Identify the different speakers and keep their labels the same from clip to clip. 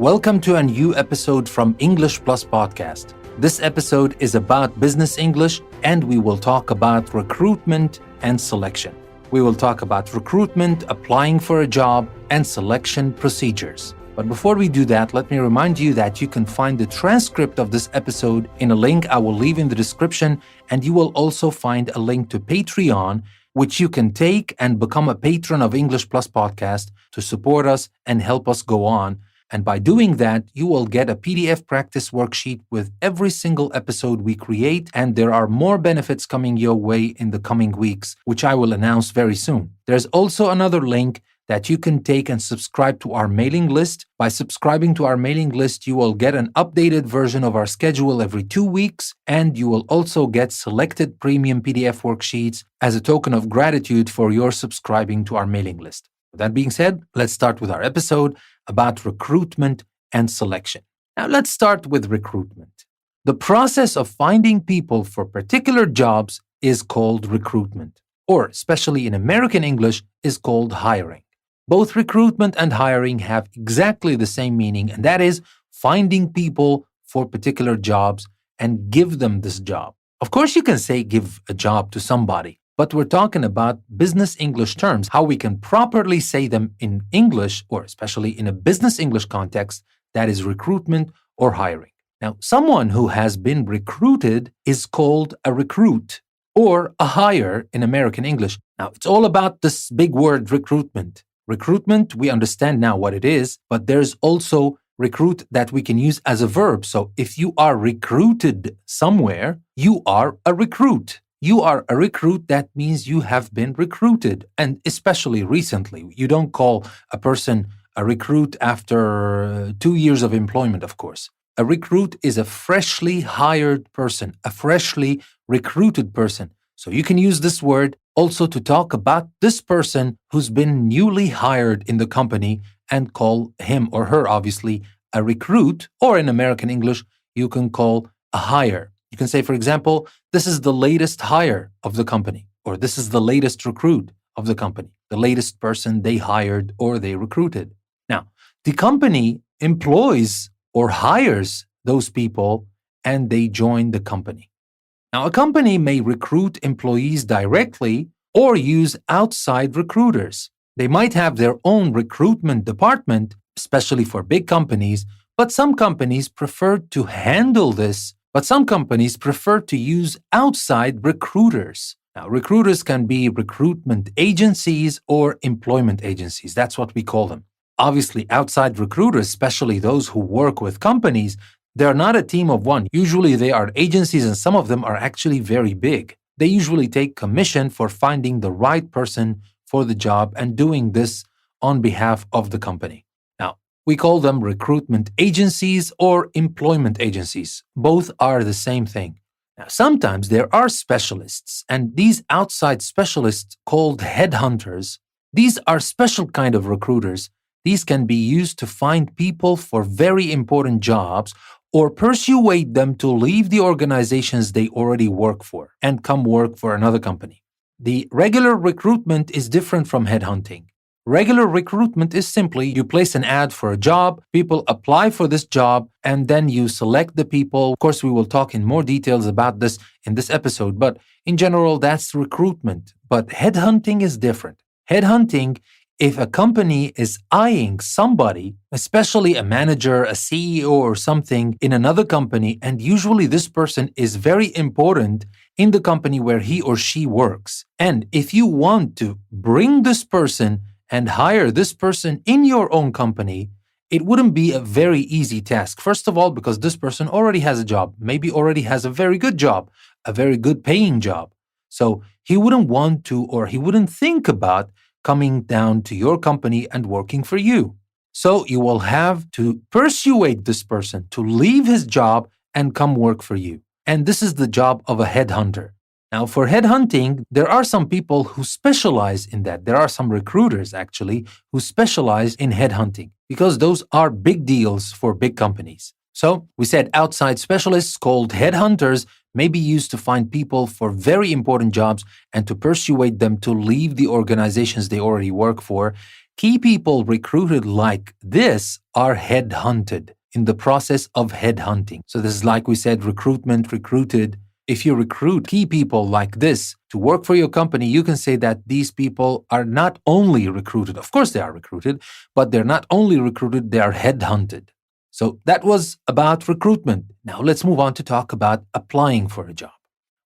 Speaker 1: Welcome to a new episode from English Plus Podcast. This episode is about business English, and we will talk about recruitment and selection. We will talk about recruitment, applying for a job, and selection procedures. But before we do that, let me remind you that you can find the transcript of this episode in a link I will leave in the description, and you will also find a link to Patreon, which you can take and become a patron of English Plus Podcast to support us and help us go on. And by doing that, you will get a PDF practice worksheet with every single episode we create, and there are more benefits coming your way in the coming weeks, which I will announce very soon. There's also another link that you can take and subscribe to our mailing list. By subscribing to our mailing list, you will get an updated version of our schedule every 2 weeks, and you will also get selected premium PDF worksheets as a token of gratitude for your subscribing to our mailing list. With that being said, let's start with our episode about recruitment and selection. Now, let's start with recruitment. The process of finding people for particular jobs is called recruitment, or especially in American English, is called hiring. Both recruitment and hiring have exactly the same meaning, and that is finding people for particular jobs and give them this job. Of course, you can say give a job to somebody, but we're talking about business English terms, how we can properly say them in English, or especially in a business English context, that is recruitment or hiring. Now, someone who has been recruited is called a recruit or a hire in American English. Now, it's all about this big word recruitment. Recruitment, we understand now what it is, but there's also recruit that we can use as a verb. So if you are recruited somewhere, you are a recruit. You are a recruit, that means you have been recruited, and especially recently. You don't call a person a recruit after 2 years of employment, of course. A recruit is a freshly hired person, a freshly recruited person. So you can use this word also to talk about this person who's been newly hired in the company and call him or her, obviously, a recruit, or in American English, you can call a hire. You can say, for example, this is the latest hire of the company, or this is the latest recruit of the company, the latest person they hired or they recruited. Now, the company employs or hires those people and they join the company. Now, a company may recruit employees directly or use outside recruiters. They might have their own recruitment department, especially for big companies, but some companies prefer to handle this. But some companies prefer to use outside recruiters. Now, recruiters can be recruitment agencies or employment agencies. That's what we call them. Obviously, outside recruiters, especially those who work with companies, they're not a team of one. Usually they are agencies, and some of them are actually very big. They usually take commission for finding the right person for the job and doing this on behalf of the company. We call them recruitment agencies or employment agencies. Both are the same thing. Now, sometimes there are specialists, and these outside specialists called headhunters, these are special kind of recruiters. These can be used to find people for very important jobs or persuade them to leave the organizations they already work for and come work for another company. The regular recruitment is different from headhunting. Regular recruitment is simply you place an ad for a job, people apply for this job, and then you select the people. Of course, we will talk in more details about this in this episode, but in general, that's recruitment. But headhunting is different. Headhunting, if a company is eyeing somebody, especially a manager, a CEO or something in another company, and usually this person is very important in the company where he or she works. And if you want to bring this person and hire this person in your own company, it wouldn't be a very easy task. First of all, because this person already has a job, maybe already has a very good job, a very good paying job. So he wouldn't want to, or he wouldn't think about coming down to your company and working for you. So you will have to persuade this person to leave his job and come work for you. And this is the job of a headhunter. Now, for headhunting, there are some people who specialize in that. There are some recruiters, actually, who specialize in headhunting because those are big deals for big companies. So we said outside specialists called headhunters may be used to find people for very important jobs and to persuade them to leave the organizations they already work for. Key people recruited like this are headhunted in the process of headhunting. So this is like we said, recruitment, recruited. If you recruit key people like this to work for your company, you can say that these people are not only recruited, of course they are recruited, but they're not only recruited, they are headhunted. So that was about recruitment. Now let's move on to talk about applying for a job.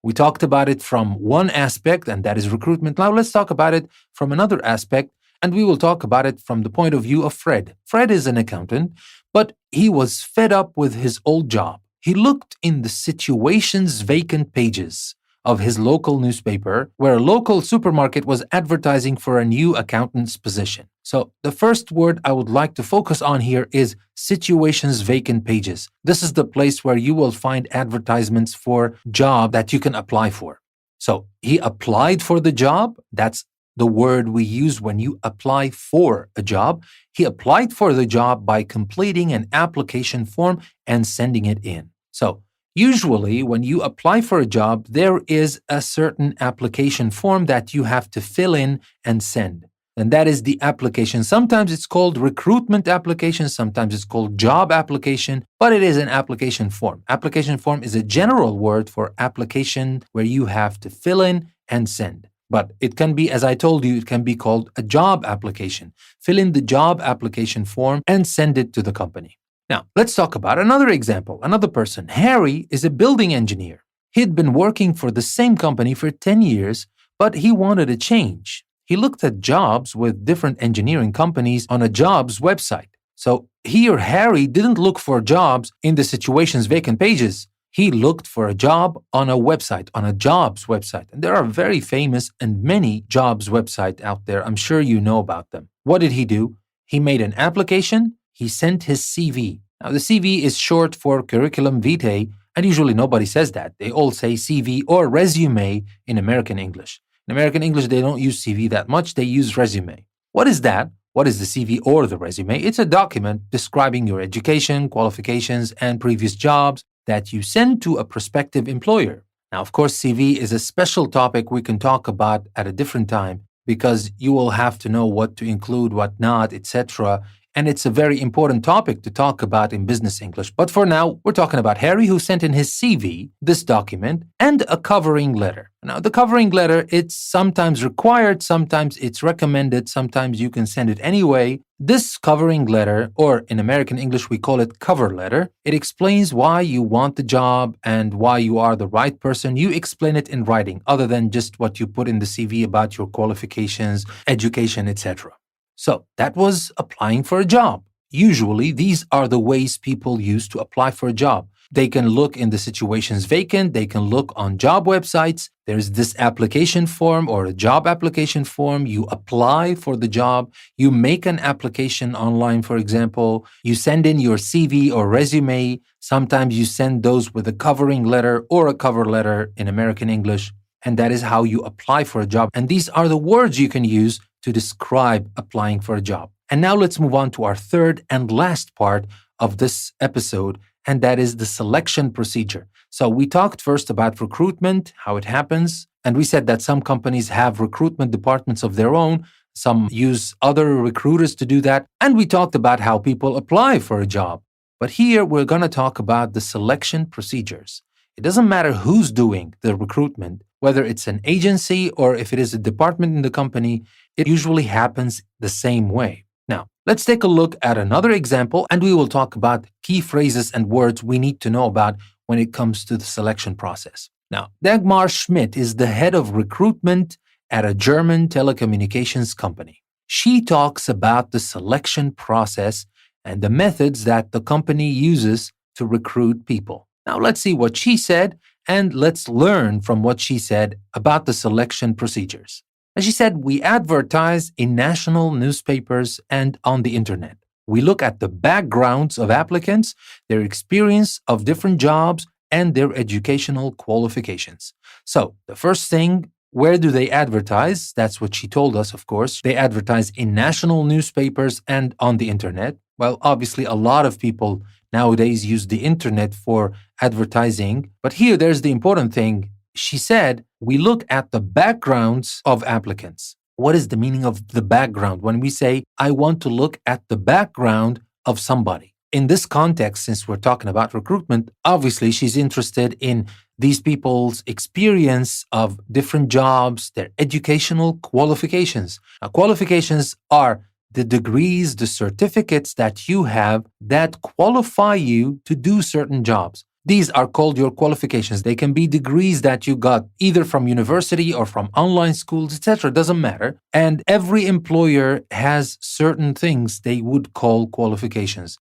Speaker 1: We talked about it from one aspect, and that is recruitment. Now let's talk about it from another aspect, and we will talk about it from the point of view of Fred. Fred is an accountant, but he was fed up with his old job. He looked in the situations vacant pages of his local newspaper where a local supermarket was advertising for a new accountant's position. So the first word I would like to focus on here is situations vacant pages. This is the place where you will find advertisements for job that you can apply for. So he applied for the job. That's the word we use when you apply for a job. He applied for the job by completing an application form and sending it in. So usually when you apply for a job, there is a certain application form that you have to fill in and send. And that is the application. Sometimes it's called recruitment application, sometimes it's called job application, but it is an application form. Application form is a general word for application where you have to fill in and send. But it can be, as I told you, it can be called a job application. Fill in the job application form and send it to the company. Now, let's talk about another example, another person. Harry is a building engineer. He'd been working for the same company for 10 years, but he wanted a change. He looked at jobs with different engineering companies on a jobs website. So Harry didn't look for jobs in the situations vacant pages. He looked for a job on a website, on a jobs website. And there are very famous and many jobs websites out there. I'm sure you know about them. What did he do? He made an application. He sent his CV. Now, the CV is short for curriculum vitae, and usually nobody says that. They all say CV or resume in American English. In American English, they don't use CV that much. They use resume. What is that? What is the CV or the resume? It's a document describing your education, qualifications, and previous jobs that you send to a prospective employer. Now, of course, CV is a special topic we can talk about at a different time because you will have to know what to include, what not, etc. And it's a very important topic to talk about in business English. But for now, we're talking about Harry, who sent in his CV, this document, and a covering letter. Now, the covering letter, it's sometimes required, sometimes it's recommended, sometimes you can send it anyway. This covering letter, or in American English, we call it cover letter, it explains why you want the job and why you are the right person. You explain it in writing, other than just what you put in the CV about your qualifications, education, etc. So that was applying for a job. Usually, these are the ways people use to apply for a job. They can look in the situations vacant. They can look on job websites. There's this application form or a job application form. You apply for the job. You make an application online, for example. You send in your CV or resume. Sometimes you send those with a covering letter or a cover letter in American English. And that is how you apply for a job. And these are the words you can use to describe applying for a job. And now let's move on to our third and last part of this episode, and that is the selection procedure. So we talked first about recruitment, how it happens, and we said that some companies have recruitment departments of their own, some use other recruiters to do that, and we talked about how people apply for a job. But here we're going to talk about the selection procedures. It doesn't matter who's doing the recruitment, whether it's an agency or if it is a department in the company, it usually happens the same way. Now, let's take a look at another example, and we will talk about key phrases and words we need to know about when it comes to the selection process. Now, Dagmar Schmidt is the head of recruitment at a German telecommunications company. She talks about the selection process and the methods that the company uses to recruit people. Now, let's see what she said, and let's learn from what she said about the selection procedures. As she said, we advertise in national newspapers and on the internet. We look at the backgrounds of applicants, their experience of different jobs, and their educational qualifications. So, the first thing, where do they advertise? That's what she told us, of course. They advertise in national newspapers and on the internet. Well, obviously, a lot of people nowadays use the internet for advertising. But here, there's the important thing. She said, we look at the backgrounds of applicants. What is the meaning of the background? When we say, I want to look at the background of somebody. In this context, since we're talking about recruitment, obviously she's interested in these people's experience of different jobs, their educational qualifications. Now, qualifications are the degrees, the certificates that you have that qualify you to do certain jobs. These are called your qualifications. They can be degrees that you got either from university or from online schools, etc. Doesn't matter. And every employer has certain things they would call qualifications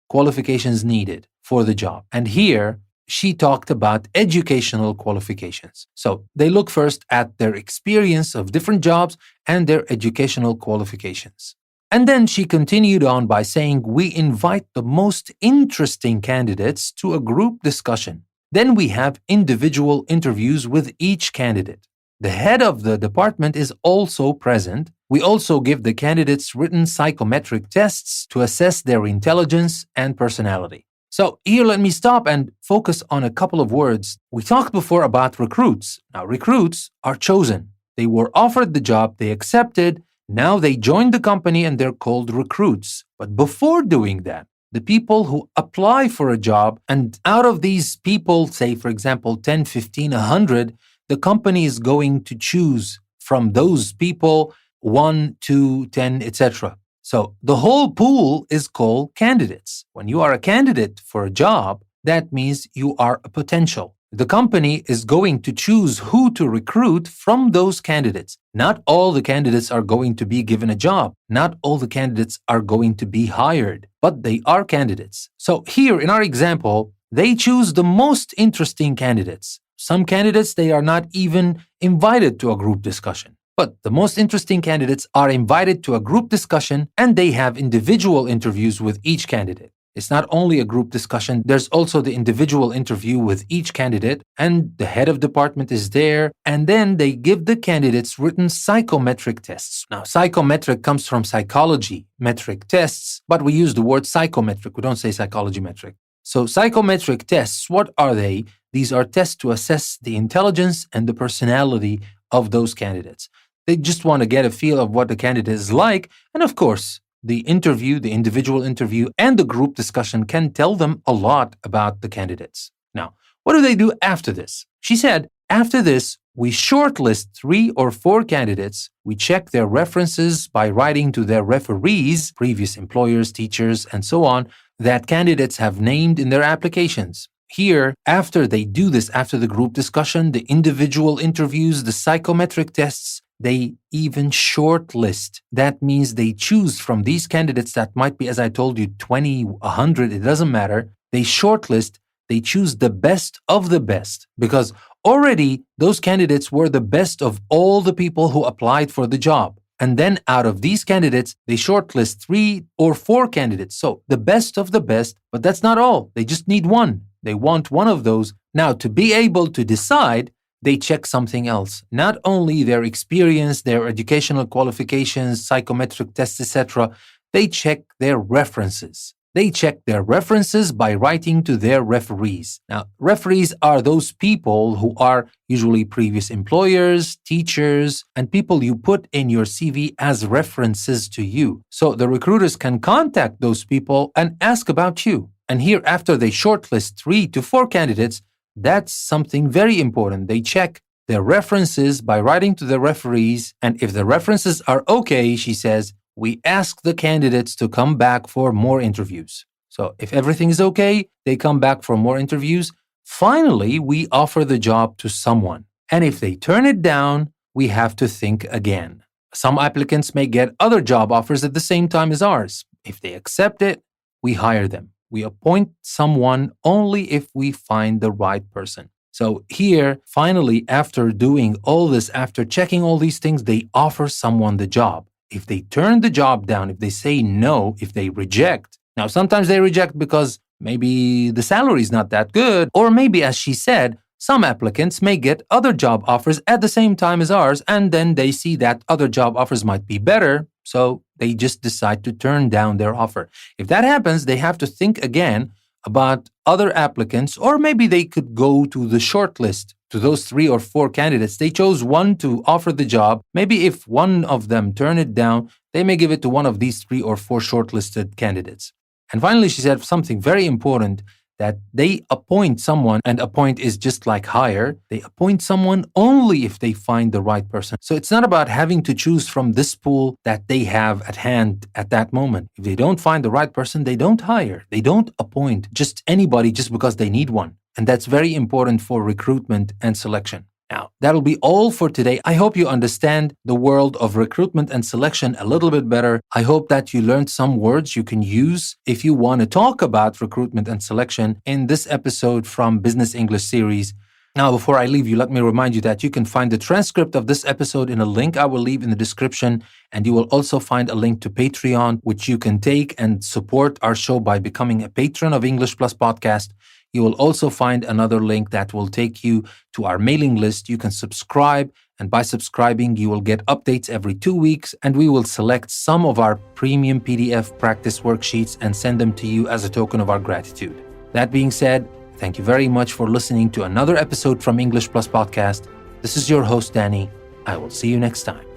Speaker 1: needed for the job. And here, she talked about educational qualifications. So they look first at their experience of different jobs and their educational qualifications. And then she continued on by saying, we invite the most interesting candidates to a group discussion. Then we have individual interviews with each candidate. The head of the department is also present. We also give the candidates written psychometric tests to assess their intelligence and personality. So here, let me stop and focus on a couple of words. We talked before about recruits. Now, recruits are chosen. They were offered the job, they accepted. Now they join the company and they're called recruits. But before doing that, the people who apply for a job, and out of these people, say, for example, 10, 15, 100, the company is going to choose from those people 1, 2, 10, etc. So the whole pool is called candidates. When you are a candidate for a job, that means you are a potential. The company is going to choose who to recruit from those candidates. Not all the candidates are going to be given a job. Not all the candidates are going to be hired, but they are candidates. So here in our example, they choose the most interesting candidates. Some candidates, they are not even invited to a group discussion. But the most interesting candidates are invited to a group discussion and they have individual interviews with each candidate. It's not only a group discussion, there's also the individual interview with each candidate, and the head of department is there, and then they give the candidates written psychometric tests. Now, psychometric comes from psychology metric tests, but we use the word psychometric. We don't say psychology metric. So psychometric tests, what are they? These are tests to assess the intelligence and the personality of those candidates. They just want to get a feel of what the candidate is like, and of course, the interview, the individual interview, and the group discussion can tell them a lot about the candidates. Now, what do they do after this? She said, after this, we shortlist 3 or 4 candidates. We check their references by writing to their referees, previous employers, teachers, and so on, that candidates have named in their applications. Here, after they do this, after the group discussion, the individual interviews, the psychometric tests, they even shortlist. That means they choose from these candidates that might be, as I told you, 20, 100, it doesn't matter. They shortlist, they choose the best of the best because already those candidates were the best of all the people who applied for the job. And then out of these candidates, they shortlist 3 or 4 candidates. So the best of the best, but that's not all. They just need one. They want one of those. Now, to be able to decide, they check something else. Not only their experience, their educational qualifications, psychometric tests, etc. They check their references. They check their references by writing to their referees. Now, referees are those people who are usually previous employers, teachers, and people you put in your CV as references to you. So the recruiters can contact those people and ask about you. And here, after they shortlist 3 to 4 candidates, that's something very important. They check their references by writing to the referees. And if the references are okay, she says, we ask the candidates to come back for more interviews. So if everything is okay, they come back for more interviews. Finally, we offer the job to someone. And if they turn it down, we have to think again. Some applicants may get other job offers at the same time as ours. If they accept it, we hire them. We appoint someone only if we find the right person. So here, finally, after doing all this, after checking all these things, they offer someone the job. If they turn the job down, if they say no, if they reject, now sometimes they reject because maybe the salary is not that good, or maybe, as she said, some applicants may get other job offers at the same time as ours, and then they see that other job offers might be better, so they just decide to turn down their offer. If that happens, they have to think again about other applicants, or maybe they could go to the short list, to those 3 or 4 candidates. They chose one to offer the job. Maybe if one of them turn it down, they may give it to one of these 3 or 4 shortlisted candidates. And finally, she said something very important, that they appoint someone, and appoint is just like hire. They appoint someone only if they find the right person. So it's not about having to choose from this pool that they have at hand at that moment. If they don't find the right person, they don't hire. They don't appoint just anybody just because they need one. And that's very important for recruitment and selection. Now, that'll be all for today. I hope you understand the world of recruitment and selection a little bit better. I hope that you learned some words you can use if you want to talk about recruitment and selection in this episode from Business English series. Now, before I leave you, let me remind you that you can find the transcript of this episode in a link I will leave in the description. And you will also find a link to Patreon, which you can take and support our show by becoming a patron of English Plus Podcast. You will also find another link that will take you to our mailing list. You can subscribe, and by subscribing, you will get updates every 2 weeks, and we will select some of our premium PDF practice worksheets and send them to you as a token of our gratitude. That being said, thank you very much for listening to another episode from English Plus Podcast. This is your host, Danny. I will see you next time.